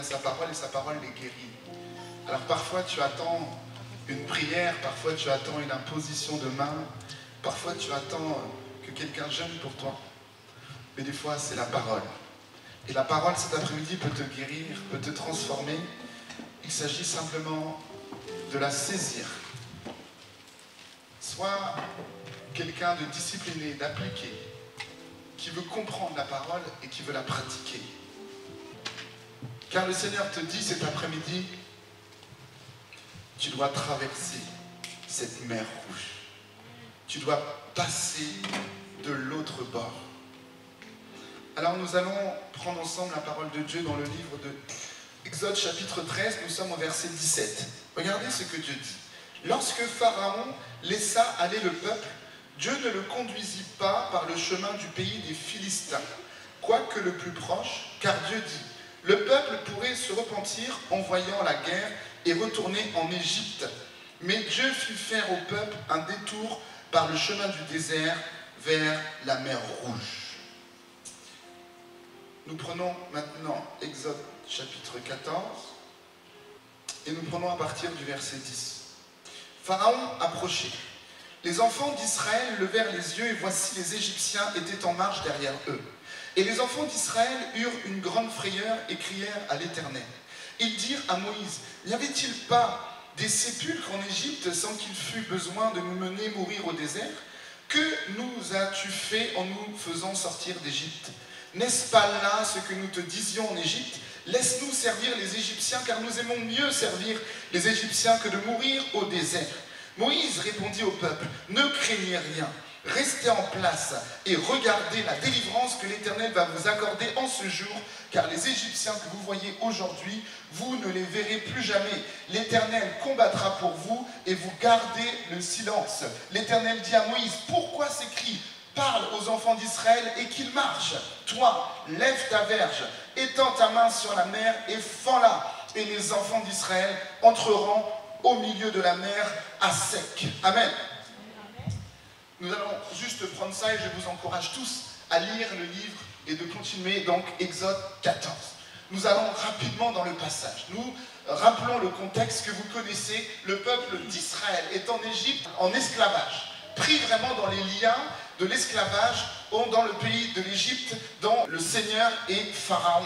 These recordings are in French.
sa parole et sa parole les guérit. Alors parfois tu attends une prière, parfois tu attends une imposition de main, parfois tu attends que quelqu'un jeûne pour toi. Mais des fois c'est la parole. Et la parole cet après-midi peut te guérir, peut te transformer. Il s'agit simplement de la saisir. Sois quelqu'un de discipliné, d'appliqué, qui veut comprendre la parole et qui veut la pratiquer. Car le Seigneur te dit cet après-midi, tu dois traverser cette mer rouge. Tu dois passer de l'autre bord. Alors nous allons prendre ensemble la parole de Dieu dans le livre de Exode chapitre 13, nous sommes au verset 17. Regardez ce que Dieu dit. Lorsque Pharaon laissa aller le peuple, Dieu ne le conduisit pas par le chemin du pays des Philistins, quoique le plus proche, car Dieu dit, le peuple pourrait se repentir en voyant la guerre et retourner en Égypte. Mais Dieu fit faire au peuple un détour par le chemin du désert vers la mer Rouge. Nous prenons maintenant Exode chapitre 14 et nous prenons à partir du verset 10. Pharaon approchait. Les enfants d'Israël levèrent les yeux et voici les Égyptiens étaient en marche derrière eux. Et les enfants d'Israël eurent une grande frayeur et crièrent à l'Éternel. Ils dirent à Moïse, n'y avait-il pas des sépulcres en Égypte sans qu'il fût besoin de nous mener mourir au désert? Que nous as-tu fait en nous faisant sortir d'Égypte? N'est-ce pas là ce que nous te disions en Égypte? Laisse-nous servir les Égyptiens, car nous aimons mieux servir les Égyptiens que de mourir au désert. Moïse répondit au peuple, ne craignez rien, restez en place et regardez la délivrance que l'Éternel va vous accorder en ce jour, car les Égyptiens que vous voyez aujourd'hui, vous ne les verrez plus jamais. L'Éternel combattra pour vous et vous gardez le silence. L'Éternel dit à Moïse, pourquoi ces cris? Parle aux enfants d'Israël et qu'ils marchent. Toi, lève ta verge, étends ta main sur la mer et fends-la. Et les enfants d'Israël entreront au milieu de la mer à sec. Amen. Nous allons juste prendre ça et je vous encourage tous à lire le livre et de continuer donc Exode 14. Nous allons rapidement dans le passage. Nous rappelons le contexte que vous connaissez. Le peuple d'Israël est en Égypte en esclavage, pris vraiment dans les liens de l'esclavage dans le pays de l'Égypte, dont le Seigneur est Pharaon.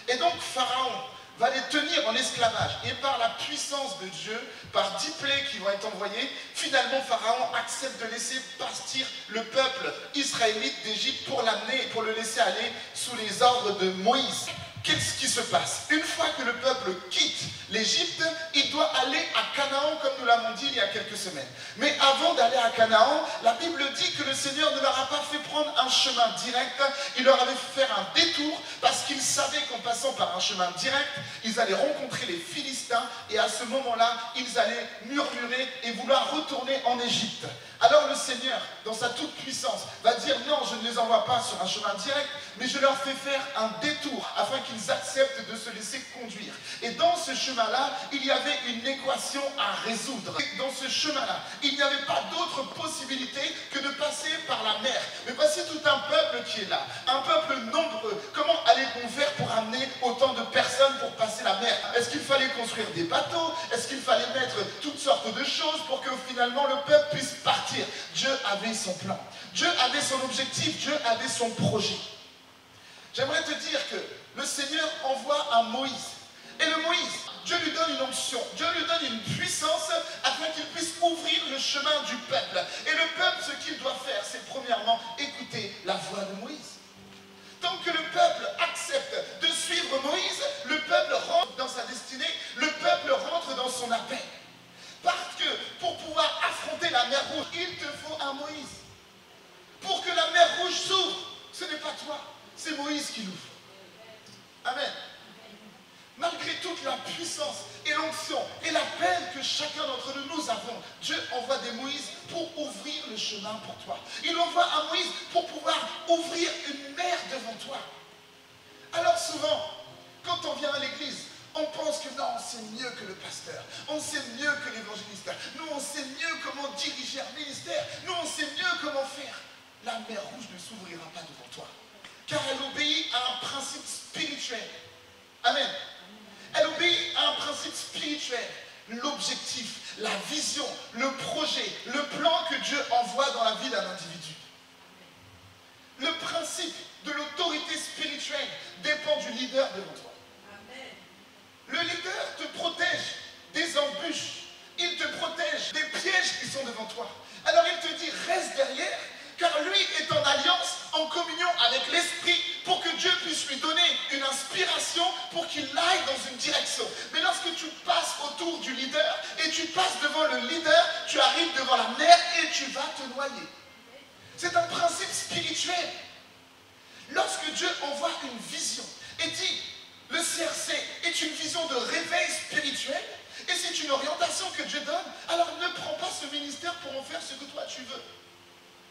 Et donc Pharaon va les tenir en esclavage. Et par la puissance de Dieu, par 10 plaies qui vont être envoyées, finalement Pharaon accepte de laisser partir le peuple israélite d'Égypte pour l'amener, pour le laisser aller sous les ordres de Moïse. Qu'est-ce qui se passe? Une fois que le peuple quitte l'Égypte, il doit aller à Canaan, comme nous l'avons dit il y a quelques semaines. Mais avant d'aller à Canaan, la Bible dit que le Seigneur ne leur a pas fait prendre un chemin direct, il leur avait fait faire un détour parce qu'ils savaient qu'en passant par un chemin direct, ils allaient rencontrer les Philistins et à ce moment-là, ils allaient murmurer et vouloir retourner en Égypte. Alors le Seigneur, dans sa toute puissance, va dire non, je ne les envoie pas sur un chemin direct, mais je leur fais faire un détour afin qu'ils acceptent de se laisser conduire. Et dans ce chemin-là, il y avait une équation à résoudre. Et dans ce chemin-là, il n'y avait pas d'autre possibilité que de passer par la mer. Mais voici tout un peuple qui est là, un peuple nombreux. Comment allait-on faire pour amener autant de personnes pour passer la mer? Est-ce qu'il fallait construire des bateaux? Est-ce qu'il fallait mettre toutes sortes de choses pour que finalement le peuple puisse partir? Dieu avait son plan, Dieu avait son objectif, Dieu avait son projet. J'aimerais te dire que le Seigneur envoie un Moïse. Et le Moïse, Dieu lui donne une onction, Dieu lui donne une puissance afin qu'il puisse ouvrir le chemin du peuple. Et le peuple, ce qu'il doit faire, c'est premièrement écouter la voix de Moïse. Tant que le peuple accepte de suivre Moïse, le peuple rentre dans sa destinée, le peuple rentre dans son appel. Parce que pour pouvoir affronter la mer Rouge, il te faut un Moïse. Pour que la mer Rouge s'ouvre, ce n'est pas toi, c'est Moïse qui l'ouvre. Amen. Malgré toute la puissance et l'onction et l'appel que chacun d'entre nous avons, Dieu envoie des Moïses pour ouvrir le chemin pour toi. Il envoie un Moïse pour pouvoir ouvrir une mer devant toi. Alors souvent, quand on vient à l'église, on pense que non, on sait mieux que le pasteur, on sait mieux que l'évangéliste, nous on sait mieux comment diriger un ministère, nous on sait mieux comment faire. La mer Rouge ne s'ouvrira pas devant toi, car elle obéit à un principe spirituel. Amen. Elle obéit à un principe spirituel. L'objectif, la vision, le projet, le plan que Dieu envoie dans la vie d'un individu. Le principe de l'autorité spirituelle dépend du leader devant toi. Le leader te protège des embûches, il te protège des pièges qui sont devant toi. Alors il te dit, reste derrière, car lui est en alliance, en communion avec l'Esprit, pour que Dieu puisse lui donner une inspiration pour qu'il aille dans une direction. Mais lorsque tu passes autour du leader et tu passes devant le leader, tu arrives devant la mer et tu vas te noyer. C'est un principe spirituel. Lorsque Dieu envoie une vision et dit, le CRC est une vision de réveil spirituel et c'est une orientation que Dieu donne, alors ne prends pas ce ministère pour en faire ce que toi tu veux.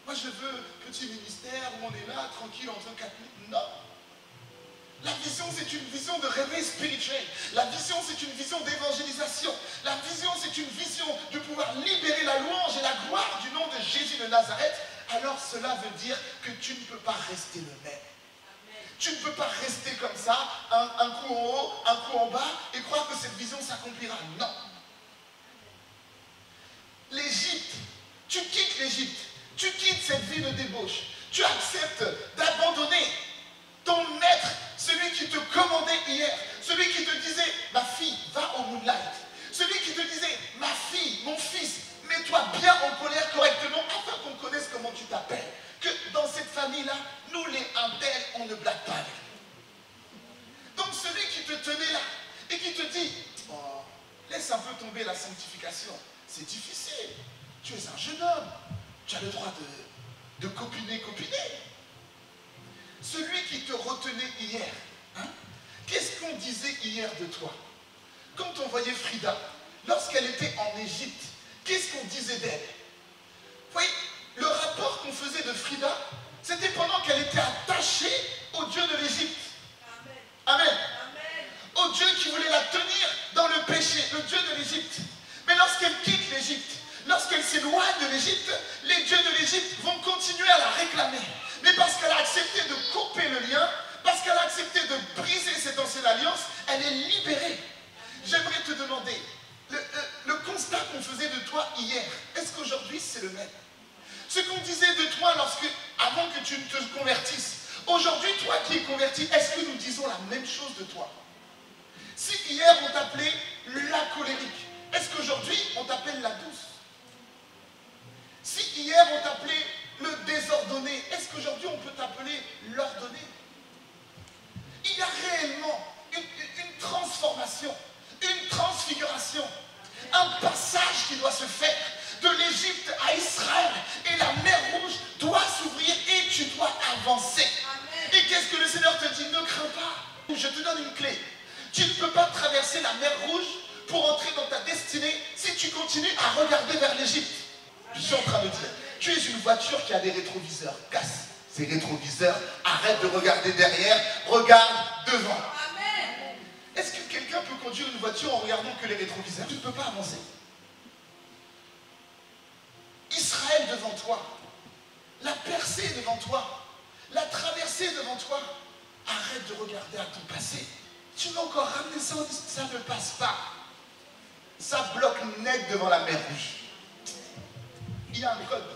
Moi je veux petit ministère où on est là, tranquille, entre 4 minutes. Non. La vision c'est une vision de réveil spirituel. La vision c'est une vision d'évangélisation. La vision c'est une vision de pouvoir libérer la louange et la gloire du nom de Jésus de Nazareth. Alors cela veut dire que tu ne peux pas rester le même. Tu ne peux pas rester comme ça, un coup en haut, un coup en bas, et croire que cette vision s'accomplira. Non. L'Égypte, tu quittes l'Égypte, tu quittes cette vie de débauche, tu acceptes d'abandonner ton maître, celui qui te commandait hier, celui qui te disait, ma fille, va au moonlight, celui qui te disait, ma fille, mon fils, mets-toi bien en colère correctement, afin qu'on connaisse comment tu t'appelles. Que dans cette famille-là, nous les Indels, on ne blague pas avec nous. Donc celui qui te tenait là et qui te dit, oh, laisse un peu tomber la sanctification, c'est difficile. Tu es un jeune homme, tu as le droit de copiner. Celui qui te retenait hier, hein, qu'est-ce qu'on disait hier de toi? Quand on voyait Frida, lorsqu'elle était en Égypte, qu'est-ce qu'on disait d'elle? Vous voyez, le rapport qu'on faisait de Frida, c'était pendant qu'elle était attachée au Dieu de l'Égypte. Amen. Amen. Au Dieu qui voulait la tenir dans le péché, le Dieu de l'Égypte. Mais lorsqu'elle quitte l'Égypte, lorsqu'elle s'éloigne de l'Égypte, les dieux de l'Égypte vont continuer à la réclamer. Mais parce qu'elle a accepté de couper le lien, parce qu'elle a accepté de briser cette ancienne alliance, elle est libérée. J'aimerais te demander, le constat qu'on faisait de toi hier, est-ce qu'aujourd'hui c'est le même? Ce qu'on disait de toi avant que tu ne te convertisses, aujourd'hui, toi qui es converti, est-ce que nous disons la même chose de toi? Si hier on t'appelait la colérique, est-ce qu'aujourd'hui on t'appelle la douce? Si hier on t'appelait le désordonné, est-ce qu'aujourd'hui on peut t'appeler l'ordonné? Il y a réellement une transformation, une transfiguration, un passage qui doit se faire de l'Égypte à Israël, et la mer Rouge doit s'ouvrir et tu avancer. Et qu'est-ce que le Seigneur te dit? Ne crains pas. Je te donne une clé. Tu ne peux pas traverser la mer Rouge pour entrer dans ta destinée si tu continues à regarder vers l'Égypte. Je suis en train de dire, tu es une voiture qui a des rétroviseurs. Casse ces rétroviseurs, arrête de regarder derrière, regarde devant. Est-ce que quelqu'un peut conduire une voiture en regardant que les rétroviseurs? Tu ne peux pas avancer. Israël devant toi, la percée devant toi, la traversée devant toi. Arrête de regarder à ton passé. Tu vas encore ramener ça, ça ne passe pas. Ça bloque net devant la mer Rouge. Il y a un code.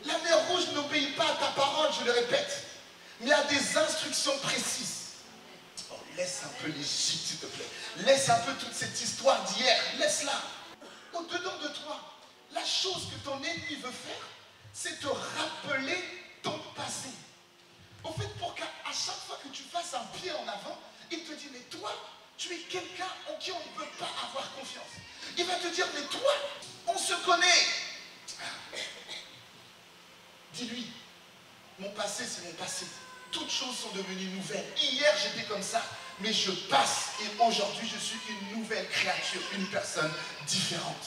La mer Rouge n'obéit pas à ta parole, je le répète, mais à des instructions précises. Oh, laisse un peu l'Égypte, s'il te plaît. Laisse un peu toute cette histoire d'hier. Laisse-la. Au-dedans de toi, la chose que ton ennemi veut faire, c'est te rappeler ton passé. Au fait, pour qu'à chaque fois que tu fasses un pied en avant, il te dit, mais toi, tu es quelqu'un en qui on ne peut pas avoir confiance. Il va te dire, mais toi, on se connaît. Dis-lui, mon passé, c'est mon passé. Toutes choses sont devenues nouvelles. Hier, j'étais comme ça, mais je passe. Et aujourd'hui, je suis une nouvelle créature, une personne différente.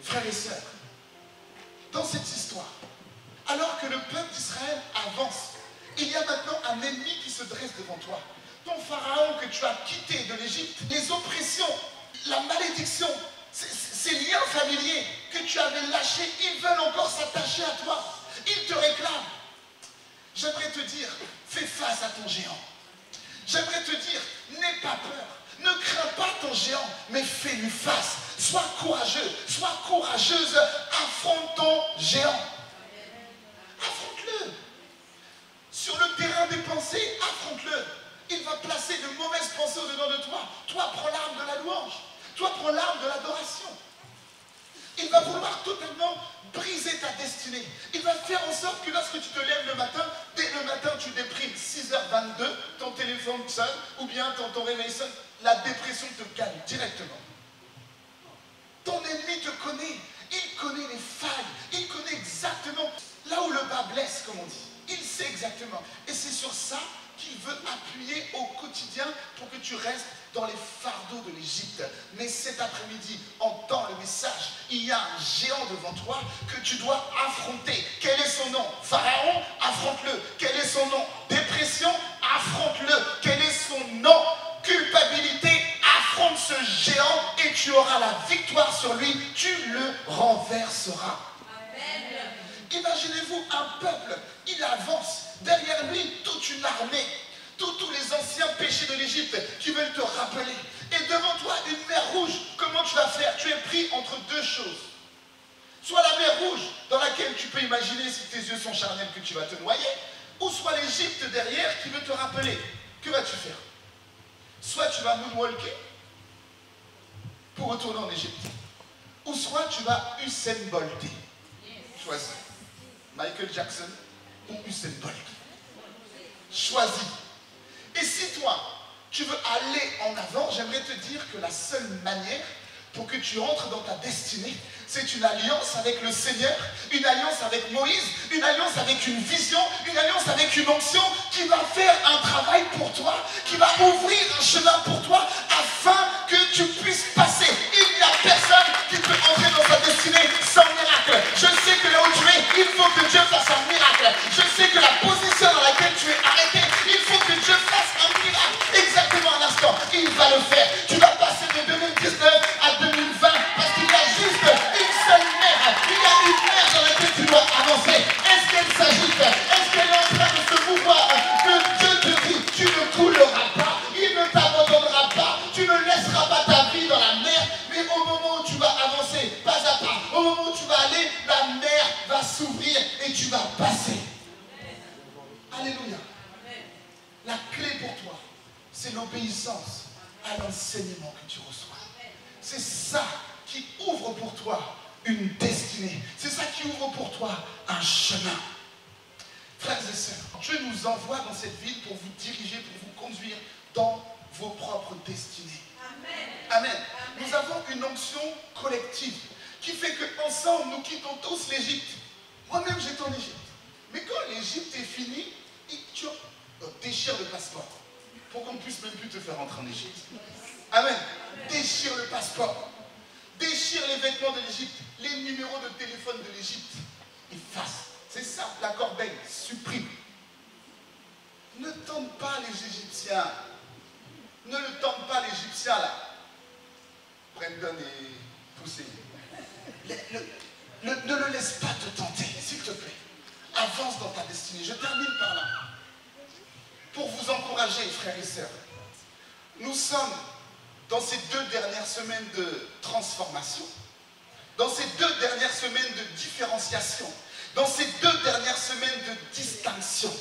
Frères et sœurs, dans cette histoire, alors que le peuple d'Israël avance, il y a maintenant un ennemi qui se dresse devant toi. Ton pharaon que tu as quitté de l'Égypte, les oppressions, la malédiction, ces liens familiers que tu avais lâchés, ils veulent encore s'attacher à toi. Ils te réclament. J'aimerais te dire, fais face à ton géant. J'aimerais te dire, n'aie pas peur. Ne crains pas ton géant, mais fais-lui face. Sois courageux, sois courageuse. Affronte ton géant. Affronte-le. Sur le terrain des pensées, affronte-le. Il va placer de mauvaises pensées au-dedans de toi. Toi, prends l'arme de la louange. Toi, prends l'arme de l'adoration. Il va vouloir totalement briser ta destinée. Il va faire en sorte que lorsque tu te lèves le matin, dès le matin, tu déprimes 6h22, ton téléphone sonne, ou bien ton réveil sonne, la dépression te calme directement. Ton ennemi te connaît. Il connaît les failles. Il connaît exactement là où le bas blesse, comme on dit. Il sait exactement. Et c'est sur ça qu'il veut appuyer au quotidien pour que tu restes dans les fardeaux de l'Égypte. Mais cet après-midi, entends le message. Il y a un géant devant toi que tu dois affronter. Quel est son nom? Pharaon, affronte-le. Quel est son nom? Dépression, affronte-le. Quel est son nom? Culpabilité, affronte ce géant et tu auras la victoire sur lui. Tu le renverseras. Amen. Imaginez-vous un peuple, il avance. Derrière lui, toute une armée. Tous les anciens péchés de l'Égypte qui veulent te rappeler. Et devant toi, une mer rouge. Comment tu vas faire? Tu es pris entre deux choses. Soit la mer rouge, dans laquelle tu peux imaginer, si tes yeux sont charnels, que tu vas te noyer. Ou soit l'Égypte derrière qui veut te rappeler. Que vas-tu faire? Soit tu vas moonwalker pour retourner en Égypte. Ou soit tu vas Usain Bolter. Choisis. Michael Jackson ou Usain Bolt. Choisis. Et si toi, tu veux aller en avant, j'aimerais te dire que la seule manière pour que tu entres dans ta destinée, c'est une alliance avec le Seigneur, une alliance avec Moïse, une alliance avec une vision, une alliance avec une onction qui va faire un travail pour toi, qui va ouvrir un chemin pour toi afin que tu puisses passer. Il n'y a personne qui peut entrer dans sa destinée sans miracle. Je sais que là où tu es, il faut que Dieu fasse un miracle. Je sais que la position dans laquelle tu es arrêté, il faut que Dieu fasse un miracle. Exactement à l'instant, il va le faire. Tu vas passer de 2019 à 2020 parce qu'il y a juste une seule mer. Il y a une mer dans laquelle tu dois avancer. Est-ce qu'elle s'agite? Est-ce qu'elle est en train de se mouvoir? Que Dieu te dit, tu ne couleras pas, il ne t'abandonnera pas, tu ne laisseras pas ta vie dans la mer, mais au moment où tu vas avancer, pas à pas, au moment où tu vas aller, la mer va s'ouvrir et tu vas passer. Alléluia. La clé pour toi, c'est l'obéissance à l'enseignement que tu reçois. C'est ça qui ouvre pour toi une destinée. C'est ça qui ouvre pour toi un chemin. Frères et sœurs, Dieu nous envoie dans cette ville pour vous diriger, pour vous conduire dans vos propres destinées. Amen. Amen. Nous avons une onction collective qui fait qu'ensemble, nous quittons tous l'Égypte. Moi-même, j'étais en Égypte. Mais quand les même plus te faire rentrer en Égypte. Amen. Déchire le passeport. Déchire les vêtements de l'Égypte. Les numéros de téléphone de l'Égypte. Efface. C'est ça, la corbeille. Supprime. Ne tente pas les Égyptiens. Ne le tente pas l'Égyptien là. Brandon et Poussé. Ne le laisse pas te tenter, s'il te plaît. Avance dans ta destinée. Je termine par là. Pour vous encourager, frères et sœurs, nous sommes dans ces 2 dernières semaines de transformation, dans ces 2 dernières semaines de différenciation, dans ces 2 dernières semaines de distinction.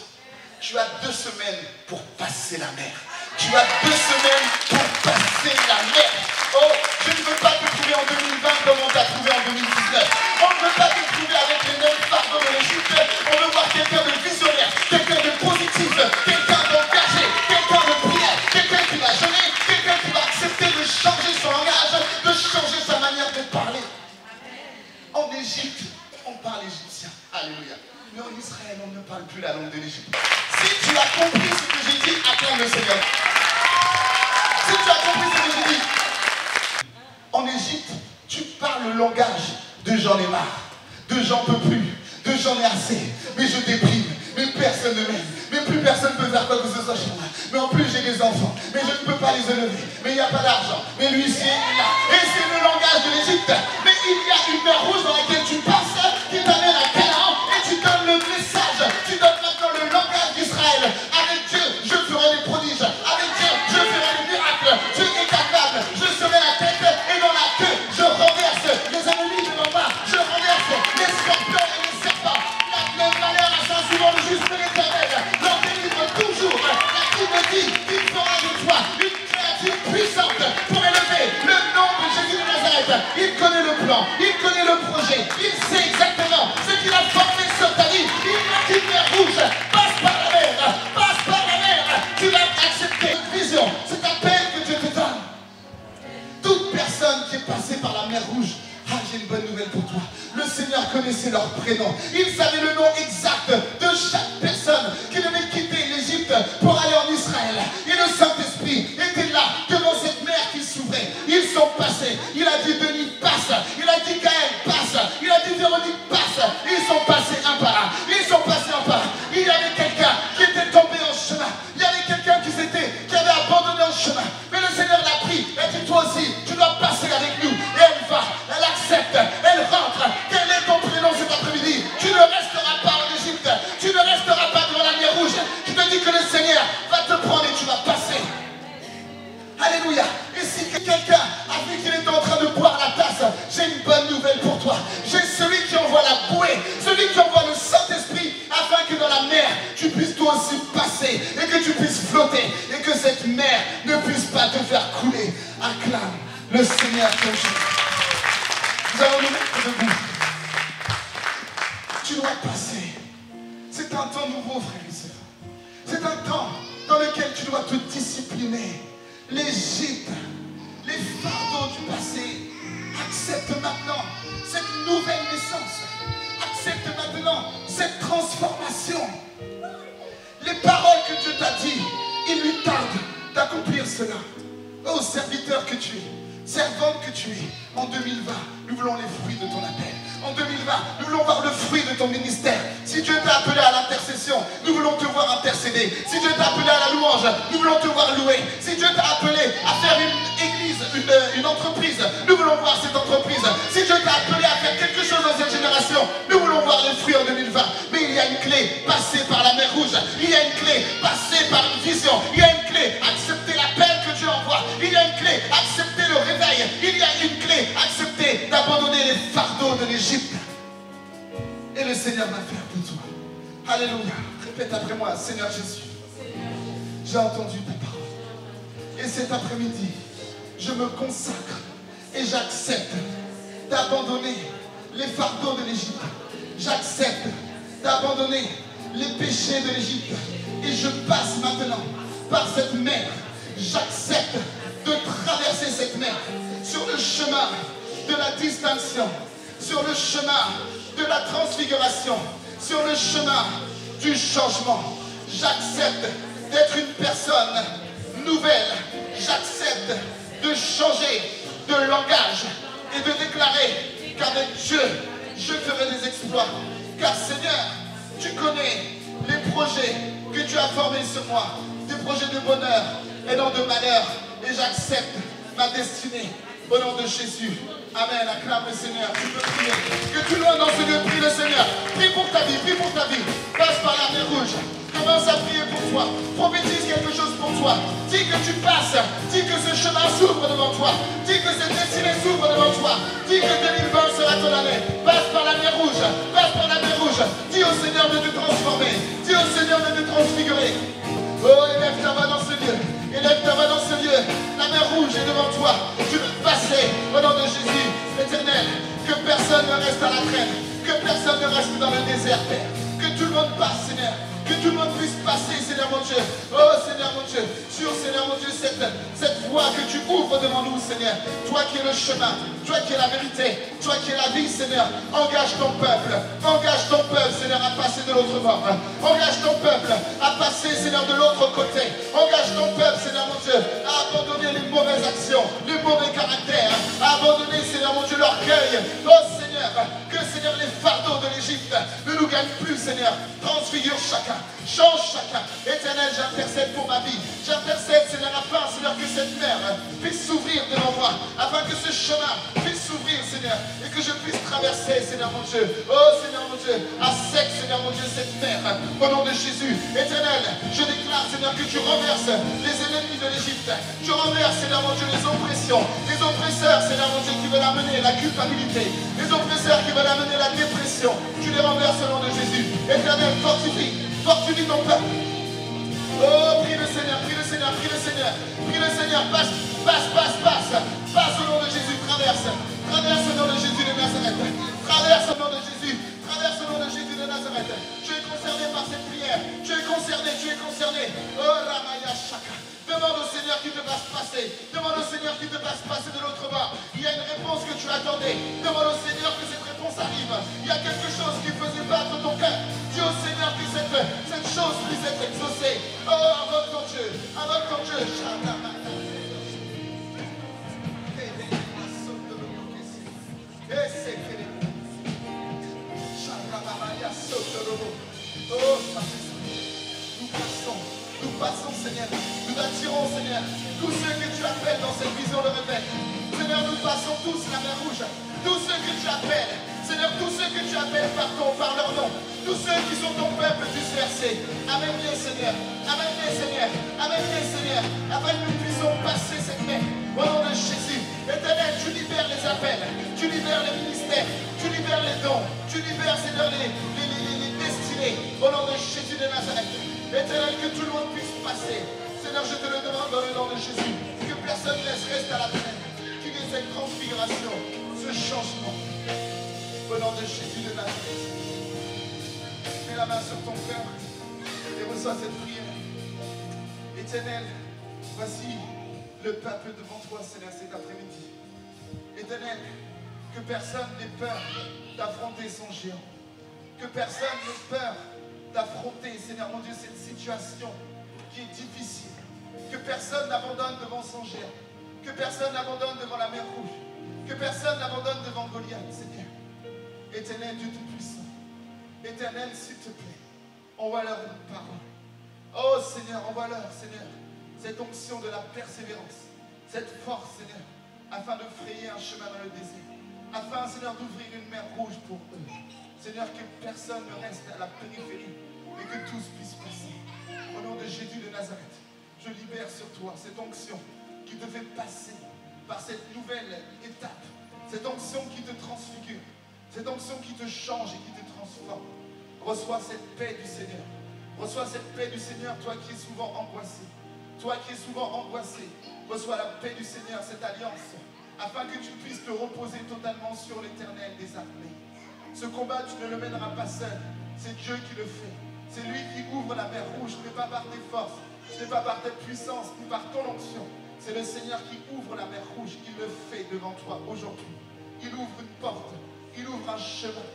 Tu as 2 semaines pour passer la mer. Tu as 2 semaines pour passer la mer. Oh, je ne veux pas te trouver en 2020 comme on t'a trouvé en 2019. On ne veut pas te trouver avec les mêmes fardeaux de l'Égypte. On veut voir quelqu'un de visionnaire, quelqu'un de positif, quelqu'un d'engagé, quelqu'un de prière, quelqu'un qui va jeûner, quelqu'un qui va accepter de changer son langage, de changer sa manière de parler. En Égypte, on parle égyptien. Alléluia. Mais en Israël, on ne parle plus la langue de l'Égypte. Si tu as compris ce que j'ai dit, acclame le Seigneur. Si tu as compris ce que j'ai dit, en Égypte, tu parles le langage de j'en ai marre, de j'en peux plus, de j'en ai assez, mais je déprime, mais personne ne m'aime, mais plus personne ne peut faire quoi que ce soit chez moi. Mais en plus j'ai des enfants, mais je ne peux pas les élever, mais il n'y a pas d'argent, mais l'huissier est là. Et c'est le langage de l'Égypte. Mais il y a une mer rouge dans laquelle tu passes, qui t'amène à Canaan, et tu donnes le message, tu donnes maintenant le langage d'Israël. Avec Dieu, je ferai des prodiges, avec Dieu, je ferai des miracles, Dieu est capable, je serai la tête, et dans la queue, je renverse les ennemis devant moi, je renverse les scorpions et les serpents. Le malheur à saint souvent le juste de l'Éternel leur délivre toujours. La Bible dit qu'il fera de toi une créature puissante pour élever le nom de Jésus de Nazareth. Il connaît le plan, il connaît le projet, il sait exactement ce qu'il a formé sur ta vie. Il a une mer rouge, passe par la mer, passe par la mer. Tu vas accepter une vision, c'est appel que Dieu te donne. Toute personne qui est passée par la mer rouge, ah, j'ai une bonne nouvelle pour toi. Le Seigneur connaissait leur prénom. Il savait le nom exact de chaque personne qui devait quitter l'Égypte pour aller en Israël. Et le Saint-Esprit était là devant cette mer qui s'ouvrait. Ils sont passés. Il a dit Denis passe. Il a dit Gaël passe. Il a dit Véronique passe. Ils sont passés un par un. Ils sont passés un par un. Il y avait quelqu'un qui était tombé en chemin. Il y avait quelqu'un qui avait abandonné en chemin. Mais le Seigneur l'a pris. Et dit toi aussi, tu dois passer avec nous. Et elle va. Elle accepte. Elle rentre. Quel est ton prénom cet après-midi? Tu ne resteras pas en Égypte. Tu ne resteras pas devant la mer rouge. Je te dis que le Seigneur va te prendre et tu vas passer. Alléluia. Et si quelqu'un a vu qu'il était en train de boire la tasse, j'ai une bonne nouvelle pour toi. J'ai celui qui envoie la bouée, celui qui envoie le Saint-Esprit, afin que dans la mer, tu puisses toi aussi passer et que tu puisses flotter et que cette mer ne puisse pas te faire couler. Acclame le Seigneur ton Dieu. Nous allons nous mettre debout. Tu dois passer. C'est un temps nouveau, frères et sœurs. C'est un temps dans lequel tu dois te discipliner. L'Égypte, les fardeaux du passé, accepte maintenant cette nouvelle naissance. Accepte maintenant cette transformation. Les paroles que Dieu t'a dit, il lui tarde d'accomplir cela. Oh, serviteur que tu es, servante que tu es, en 2020, nous voulons les fruits de ton appel. En 2020, nous voulons voir le fruit de ton ministère. Si Dieu t'a appelé à l'intercession, nous voulons te voir intercéder. Si Dieu t'a appelé à la louange, nous voulons te voir louer. Si Dieu t'a appelé à faire une église, une entreprise, nous voulons voir cette entreprise. Si Dieu t'a appelé à faire quelque chose dans cette génération, nous voulons voir les fruits en 2020. Mais il y a une clé, passer par la mer rouge. Il y a une clé, passer par une vision. Il y a une clé, accepter l'appel que Dieu envoie. Il y a une clé, accepter le réveil. Il y a une clé, accepter d'abandonner les fardeaux de l'Égypte. Et le Seigneur va faire pour toi. Alléluia. Répète après moi, Seigneur Jésus, j'ai entendu ta parole. Et cet après-midi, je me consacre et j'accepte d'abandonner les fardeaux de l'Égypte. J'accepte d'abandonner les péchés de l'Égypte. Et je passe maintenant par cette mer. J'accepte de traverser cette mer sur le chemin de la distinction, sur le chemin de la transfiguration, sur le chemin du changement. J'accepte d'être une personne nouvelle. J'accepte de changer de langage et de déclarer qu'avec Dieu, je ferai des exploits. Car Seigneur, tu connais les projets que tu as formés sur moi, des projets de bonheur et non de malheur. Et j'accepte ma destinée au nom de Jésus. Amen. Acclame le Seigneur. Tu peux prier. Que tout le monde dans ce lieu prie le Seigneur. Prie pour ta vie, prie pour ta vie. Passe par la mer rouge. Commence à prier pour toi. Prophétise quelque chose pour toi. Dis que tu passes. Dis que ce chemin s'ouvre devant toi. Dis que cette destinée s'ouvre devant toi. Dis que 2020 sera ton année. Passe par la mer rouge. Passe par la mer rouge. Dis au Seigneur de te transformer. Dis au Seigneur de te transfigurer. Oh, élève ta main dans ce lieu. Élève ta main dans ce lieu. La mer rouge est devant toi. Tu peux passer au nom de Jésus. Éternel, que personne ne reste à la traîne. Que personne ne reste dans le désert, Père. Que tout le monde passe, Seigneur. Que tout le monde puisse passer, Seigneur mon Dieu. Oh Seigneur mon Dieu, sur Seigneur mon Dieu, cette voie que tu ouvres devant nous, Seigneur. Toi qui es le chemin, toi qui es la vérité, toi qui es la vie, Seigneur. Engage ton peuple, Seigneur, à passer de l'autre bord. Engage ton peuple à passer, Seigneur, de l'autre côté. Engage ton peuple, Seigneur mon Dieu, à abandonner les mauvaises actions, les mauvais caractères, à abandonner, Seigneur mon Dieu, l'orgueil. Oh Seigneur, que Seigneur, les fardeaux de l'Égypte ne nous gagnent plus, Seigneur. Transfigure chacun. Change chacun. Éternel, j'intercède pour ma vie. J'intercède, Seigneur, afin, Seigneur, que cette mer puisse s'ouvrir devant moi. Afin que ce chemin puisse s'ouvrir, Seigneur. Et que je puisse traverser, Seigneur mon Dieu. Oh, Seigneur mon Dieu, à sec, Seigneur mon Dieu, cette mer. Au nom de Jésus. Éternel, je déclare, Seigneur, que tu renverses les ennemis de l'Égypte. Tu renverses, Seigneur mon Dieu, les oppressions. Les oppresseurs, Seigneur mon Dieu, qui veulent amener la culpabilité. Les oppresseurs qui veulent amener la dépression. Tu les renverses au nom de Jésus. Éternel, fortifie ton peuple. Oh, prie le Seigneur, prie le Seigneur, prie le Seigneur. Prie le Seigneur, passe au nom de Jésus, traverse au nom de Jésus de Nazareth. Traverse au nom de Jésus de Nazareth. Tu es concerné par cette prière. Tu es concerné. Oh, Ramaya Shaka. Demande au Seigneur qui te fasse passer. Demande au Seigneur qui te fasse passer de l'autre bord. Il y a une réponse que tu attendais. Demande au Seigneur que cette réponse arrive. Il y a quelque chose qui faisait battre ton cœur. Dis au Seigneur que cette chose puisse être exaucée. Oh, invoque ton Dieu. Oh, nous passons, Seigneur. Nous attirons, Seigneur, tous ceux que tu appelles dans cette vision de réveil. Seigneur, nous passons tous la mer rouge. Tous ceux que tu appelles, Seigneur, tous ceux que tu appelles par leur nom. Tous ceux qui sont ton peuple du CRC. Amène-les, Seigneur. Amène-les, Seigneur. Afin que nous puissions passer cette mer. Au nom de Jésus. Éternel, tu libères les appels. Tu libères les ministères. Tu libères les dons. Tu libères, Seigneur, les destinées. Au nom de Jésus de Nazareth. Éternel, que tout le monde puisse passer. Seigneur, je te le demande dans le nom de Jésus. Que personne ne reste à la traîne. Qu'il y ait cette transfiguration, ce changement. Au nom de Jésus de Nazareth. Mets la main sur ton cœur et reçois cette prière. Éternel, voici le peuple devant toi, Seigneur, cet après-midi. Éternel, que personne n'ait peur d'affronter son géant. Que personne n'ait peur d'affronter, Seigneur mon Dieu, cette situation qui est difficile. Que personne n'abandonne devant son géant. Que personne n'abandonne devant la mer rouge. Que personne n'abandonne devant Goliath, Seigneur. Éternel, Dieu Tout-Puissant. Éternel, s'il te plaît, envoie-leur une parole. Oh Seigneur, envoie-leur, Seigneur, cette onction de la persévérance, cette force, Seigneur, afin de frayer un chemin dans le désert. Afin, Seigneur, d'ouvrir une mer rouge pour eux. Seigneur, que personne ne reste à la périphérie, mais que tous puissent passer. Au nom de Jésus de Nazareth, je libère sur toi cette onction qui te fait passer par cette nouvelle étape. Cette onction qui te transfigure. Cette onction qui te change et qui te transforme. Reçois cette paix du Seigneur. Reçois cette paix du Seigneur, toi qui es souvent angoissé. Toi qui es souvent angoissé. Reçois la paix du Seigneur, cette alliance, afin que tu puisses te reposer totalement sur l'Éternel des armées. Ce combat, tu ne le mèneras pas seul. C'est Dieu qui le fait. C'est lui qui ouvre la mer rouge. Ce n'est pas par tes forces, ce n'est pas par ta puissance, ni par ton onction. C'est le Seigneur qui ouvre la mer rouge. Il le fait devant toi aujourd'hui. Il ouvre une porte. Il ouvre un chemin.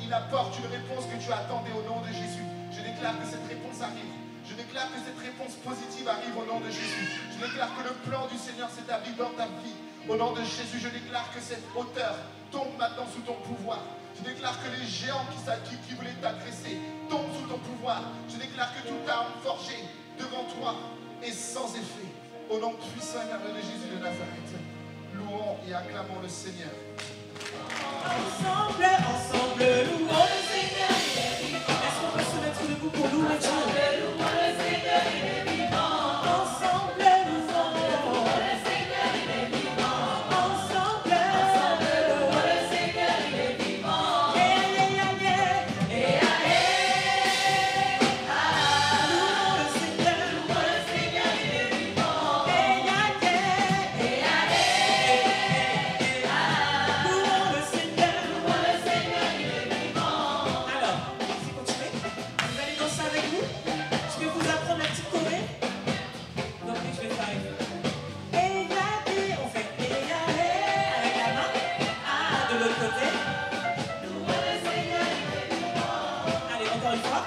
Il apporte une réponse que tu attendais au nom de Jésus. Je déclare que cette réponse arrive. Je déclare que cette réponse positive arrive au nom de Jésus. Je déclare que le plan du Seigneur s'établit dans ta vie. Au nom de Jésus, je déclare que cette hauteur tombe maintenant sous ton pouvoir. Je déclare que les géants qui voulaient t'agresser tombent sous ton pouvoir. Je déclare que toute arme forgée devant toi est sans effet. Au nom puissant et merveilleux de Jésus de Nazareth, louons et acclamons le Seigneur. Ensemble, ensemble, louons le Seigneur, il est vivant. Est-ce qu'on peut se mettre debout pour louer Dieu? Ensemble, louons le Seigneur, il est vivant. Ensemble, louons le Seigneur, il est vivant. Ensemble, louons le Seigneur, il est vivant. Et louons le Seigneur, il est vivant. Louons le Seigneur, il est vivant. Alors, c'est continué. Vous allez danser avec nous. Je vais vous apprendre la petite choré. Donc, je vais faire. On fait avec la main. De l'autre côté. Louons le Seigneur, il est vivant. Allez, encore une fois.